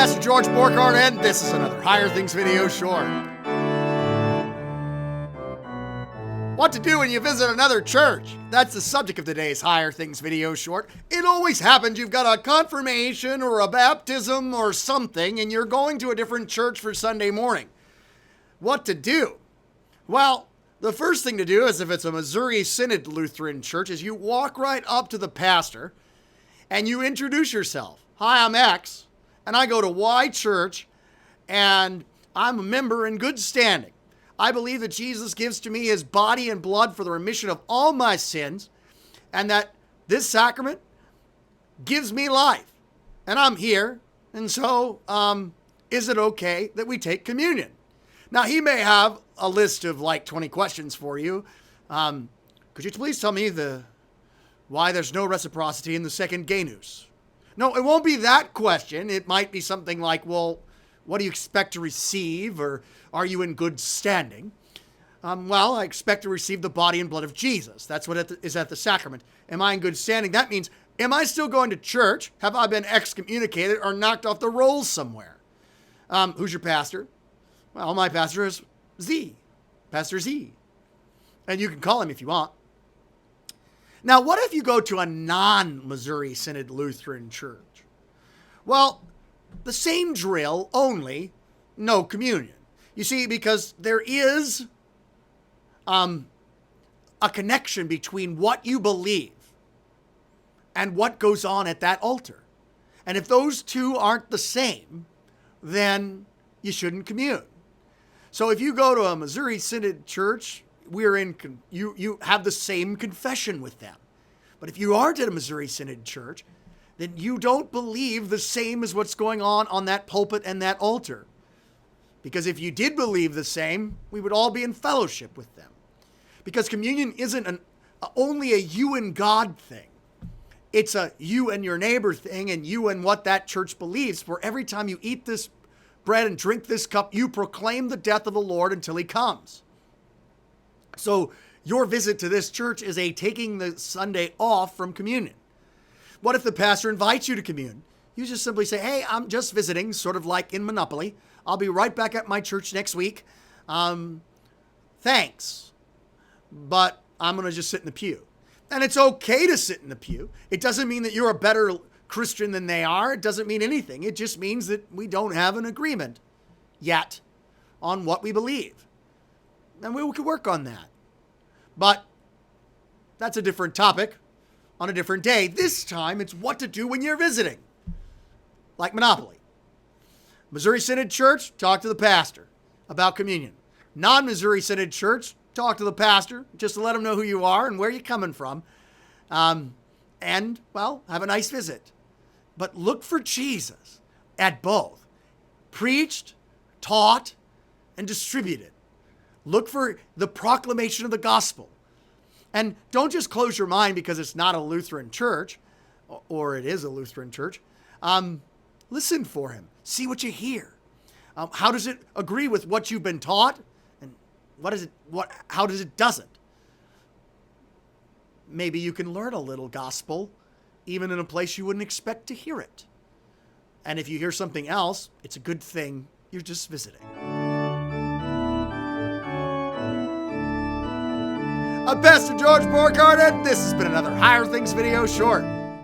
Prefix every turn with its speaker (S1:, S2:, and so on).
S1: Pastor George Borghardt, and this is another Higher Things video short. What to do when you visit another church? That's the subject of today's Higher Things video short. It always happens you've got a confirmation or a baptism or something, and you're going to a different church for Sunday morning. What to do? Well, the first thing to do is, if it's a Missouri Synod Lutheran church, is you walk right up to the pastor and you introduce yourself. Hi, I'm X. And I go to Y church, and I'm a member in good standing. I believe that Jesus gives to me his body and blood for the remission of all my sins, and that this sacrament gives me life. And I'm here, and so is it okay that we take communion? Now, he may have a list of like 20 questions for you. Could you please tell me why there's no reciprocity in the second genus? No, it won't be that question. It might be something like, well, what do you expect to receive? Or are you in good standing? Well, I expect to receive the body and blood of Jesus. That's what is at the sacrament. Am I in good standing? That means, am I still going to church? Have I been excommunicated or knocked off the rolls somewhere? Who's your pastor? Well, my pastor is Z, Pastor Z. And you can call him if you want. Now, what if you go to a non-Missouri Synod Lutheran church? Well, the same drill, only no communion. You see, because there is a connection between what you believe and what goes on at that altar. And if those two aren't the same, then you shouldn't commune. So if you go to a Missouri Synod church, you have the same confession with them. But if you aren't at a Missouri Synod church, then you don't believe the same as what's going on that pulpit and that altar. Because if you did believe the same, we would all be in fellowship with them. Because communion isn't only a you and God thing. It's a you and your neighbor thing, and you and what that church believes. For every time you eat this bread and drink this cup, you proclaim the death of the Lord until he comes. So your visit to this church is a taking the Sunday off from communion. What if the pastor invites you to commune? You just simply say, hey, I'm just visiting, sort of like in Monopoly. I'll be right back at my church next week. Thanks. But I'm going to just sit in the pew. And it's okay to sit in the pew. It doesn't mean that you're a better Christian than they are. It doesn't mean anything. It just means that we don't have an agreement yet on what we believe. And we could work on that. But that's a different topic on a different day. This time, it's what to do when you're visiting, like Monopoly. Missouri Synod Church, talk to the pastor about communion. Non-Missouri Synod Church, talk to the pastor just to let him know who you are and where you're coming from. And, well, have a nice visit. But look for Jesus at both. Preached, taught, and distributed. Look for the proclamation of the gospel. And don't just close your mind because it's not a Lutheran church, or it is a Lutheran church. Listen for him. See what you hear. How does it agree with what you've been taught? And how does it doesn't? Maybe you can learn a little gospel, even in a place you wouldn't expect to hear it. And if you hear something else, it's a good thing you're just visiting. I'm Pastor George Borghardt, and this has been another Higher Things video short.